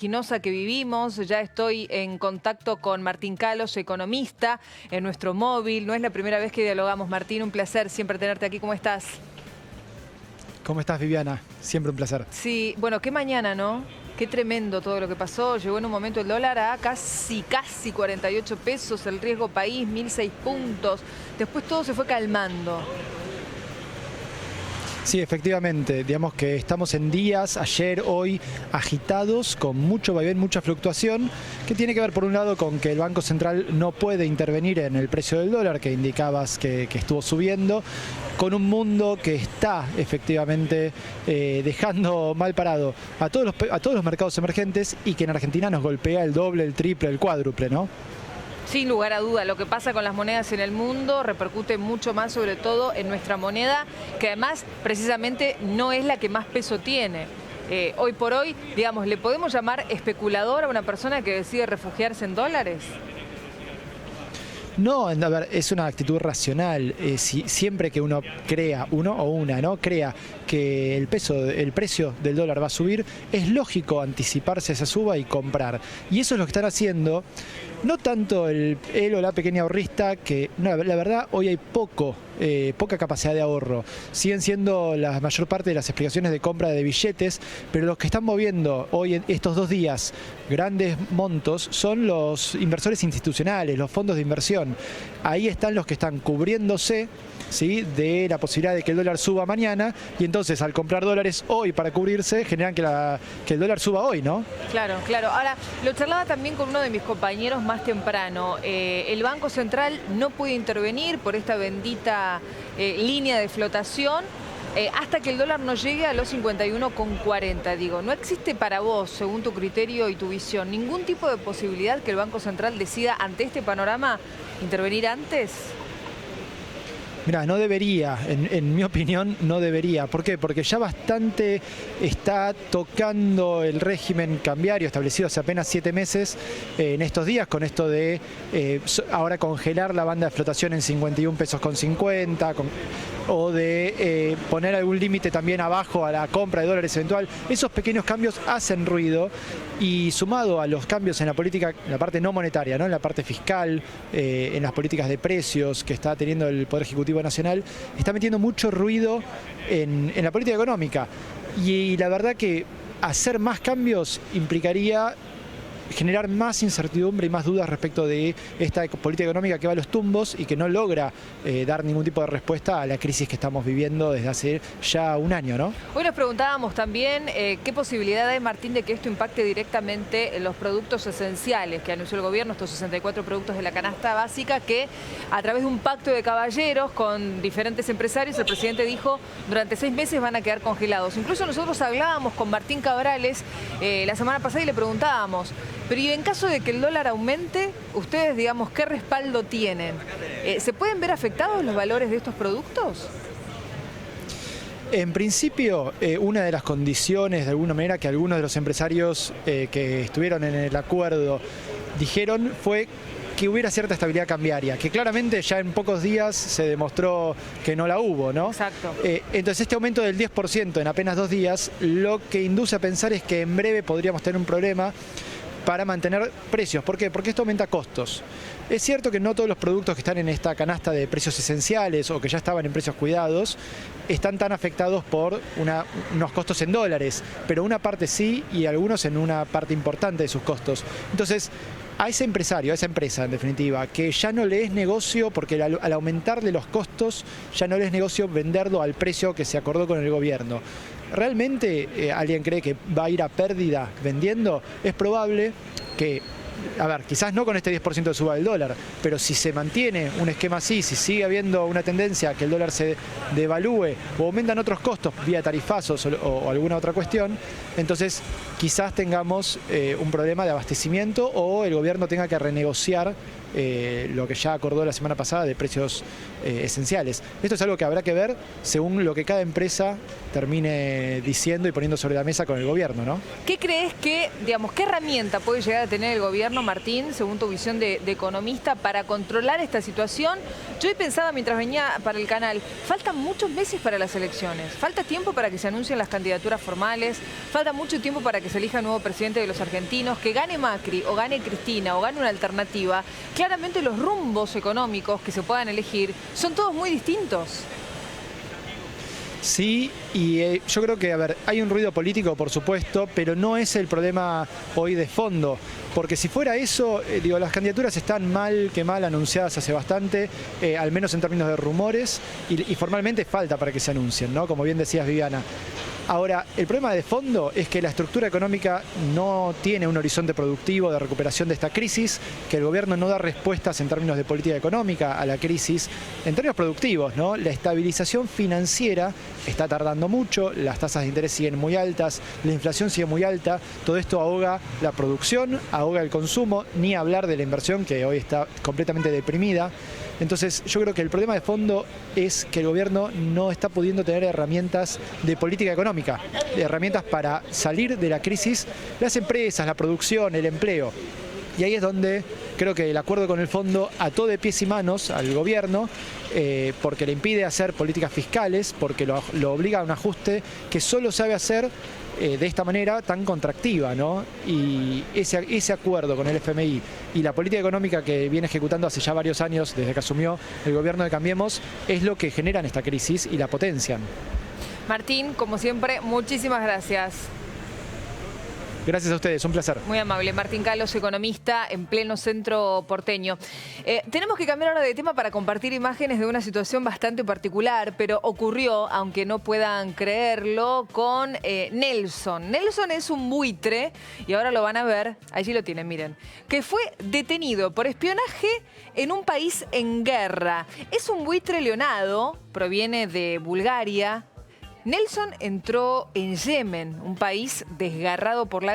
Que vivimos. Ya estoy en contacto con Martín Calos, economista, en nuestro móvil. No es la primera vez que dialogamos, Martín. Un placer siempre tenerte aquí. ¿Cómo estás? ¿Cómo estás, Viviana? Siempre un placer. Sí, bueno, qué mañana, ¿no? Qué tremendo todo lo que pasó. Llegó en un momento el dólar a casi 48 pesos. El riesgo país, 1006 puntos. Después todo se fue calmando. Sí, efectivamente, digamos que estamos en días, ayer, hoy, agitados, con mucho vaivén, mucha fluctuación, que tiene que ver por un lado con que el Banco Central no puede intervenir en el precio del dólar, que indicabas que estuvo subiendo, con un mundo que está efectivamente dejando mal parado a todos los mercados emergentes y que en Argentina nos golpea el doble, el triple, el cuádruple, ¿no? Sin lugar a duda, lo que pasa con las monedas en el mundo repercute mucho más, sobre todo en nuestra moneda, que además precisamente no es la que más peso tiene. Hoy por hoy, digamos, ¿le podemos llamar especulador a una persona que decide refugiarse en dólares? No, a ver, es una actitud racional. Siempre que uno crea, uno o una, ¿no? Crea que el precio del dólar va a subir, es lógico anticiparse a esa suba y comprar. Y eso es lo que están haciendo. No tanto él o la pequeña ahorrista, que no, la verdad hoy hay poca capacidad de ahorro. Siguen siendo la mayor parte de las explicaciones de compra de billetes, pero los que están moviendo hoy en estos 2 días grandes montos son los inversores institucionales, los fondos de inversión. Ahí están los que están cubriéndose, ¿sí?, de la posibilidad de que el dólar suba mañana, y entonces al comprar dólares hoy para cubrirse generan que el dólar suba hoy, ¿no? Claro, claro. Ahora, lo charlaba también con uno de mis compañeros más temprano. El Banco Central no puede intervenir por esta bendita línea de flotación hasta que el dólar no llegue a los 51,40. Digo, ¿no existe para vos, según tu criterio y tu visión, ningún tipo de posibilidad que el Banco Central decida ante este panorama intervenir antes? Mira, no debería, en mi opinión, no debería. ¿Por qué? Porque ya bastante está tocando el régimen cambiario establecido hace apenas 7 meses en estos días, con esto de ahora congelar la banda de flotación en 51 pesos con 50, o de poner algún límite también abajo a la compra de dólares eventual. Esos pequeños cambios hacen ruido, y sumado a los cambios en la política, en la parte no monetaria, ¿no?, en la parte fiscal, en las políticas de precios que está teniendo el Poder Ejecutivo Nacional, está metiendo mucho ruido en la política económica. Y la verdad que hacer más cambios implicaría generar más incertidumbre y más dudas respecto de esta política económica que va a los tumbos y que no logra dar ningún tipo de respuesta a la crisis que estamos viviendo desde hace ya un año, ¿no? Hoy nos preguntábamos también qué posibilidad hay, Martín, de que esto impacte directamente en los productos esenciales que anunció el gobierno, estos 64 productos de la canasta básica, que a través de un pacto de caballeros con diferentes empresarios, el presidente dijo durante 6 meses van a quedar congelados. Incluso nosotros hablábamos con Martín Cabrales la semana pasada y le preguntábamos, pero y en caso de que el dólar aumente, ustedes, digamos, ¿qué respaldo tienen? ¿Se pueden ver afectados los valores de estos productos? En principio, una de las condiciones, de alguna manera, que algunos de los empresarios que estuvieron en el acuerdo dijeron fue que hubiera cierta estabilidad cambiaria, que claramente ya en pocos días se demostró que no la hubo, ¿no? Exacto. Entonces este aumento del 10% en apenas 2 días, lo que induce a pensar es que en breve podríamos tener un problema para mantener precios. ¿Por qué? Porque esto aumenta costos. Es cierto que no todos los productos que están en esta canasta de precios esenciales o que ya estaban en precios cuidados están tan afectados por unos costos en dólares, pero una parte sí, y algunos en una parte importante de sus costos. Entonces, a ese empresario, a esa empresa en definitiva, que ya no le es negocio, porque al aumentarle los costos, ya no le es negocio venderlo al precio que se acordó con el gobierno. ¿Realmente alguien cree que va a ir a pérdida vendiendo? Es probable que, a ver, quizás no con este 10% de suba del dólar, pero si se mantiene un esquema así, si sigue habiendo una tendencia a que el dólar se devalúe o aumentan otros costos vía tarifazos o alguna otra cuestión, entonces quizás tengamos un problema de abastecimiento o el gobierno tenga que renegociar lo que ya acordó la semana pasada de precios esenciales. Esto es algo que habrá que ver según lo que cada empresa termine diciendo y poniendo sobre la mesa con el gobierno, ¿no? ¿Qué crees que, digamos, qué herramienta puede llegar a tener el gobierno, Martín, según tu visión de economista, para controlar esta situación? Yo hoy pensaba mientras venía para el canal, faltan muchos meses para las elecciones, falta tiempo para que se anuncien las candidaturas formales, falta mucho tiempo para que se elija el nuevo presidente de los argentinos, que gane Macri o gane Cristina o gane una alternativa. Claramente los rumbos económicos que se puedan elegir son todos muy distintos. Sí, y yo creo que, a ver, hay un ruido político, por supuesto, pero no es el problema hoy de fondo. Porque si fuera eso, digo, las candidaturas están mal que mal anunciadas hace bastante, al menos en términos de rumores, y formalmente falta para que se anuncien, ¿no? Como bien decías, Viviana. Ahora, el problema de fondo es que la estructura económica no tiene un horizonte productivo de recuperación de esta crisis, que el gobierno no da respuestas en términos de política económica a la crisis, en términos productivos, ¿no? La estabilización financiera está tardando mucho, las tasas de interés siguen muy altas, la inflación sigue muy alta, todo esto ahoga la producción, ahoga el consumo, ni hablar de la inversión que hoy está completamente deprimida. Entonces yo creo que el problema de fondo es que el gobierno no está pudiendo tener herramientas de política económica, herramientas para salir de la crisis, las empresas, la producción, el empleo. Y ahí es donde creo que el acuerdo con el fondo ató de pies y manos al gobierno, porque le impide hacer políticas fiscales, porque lo obliga a un ajuste que solo sabe hacer de esta manera tan contractiva, ¿no? Y ese acuerdo con el FMI y la política económica que viene ejecutando hace ya varios años, desde que asumió el gobierno de Cambiemos, es lo que generan esta crisis y la potencian. Martín, como siempre, muchísimas gracias. Gracias a ustedes, un placer. Muy amable. Martín Calos, economista en pleno centro porteño. Tenemos que cambiar ahora de tema para compartir imágenes de una situación bastante particular, pero ocurrió, aunque no puedan creerlo, con Nelson. Nelson es un buitre, y ahora lo van a ver, allí lo tienen, miren, que fue detenido por espionaje en un país en guerra. Es un buitre leonado, proviene de Bulgaria. Nelson entró en Yemen, un país desgarrado por la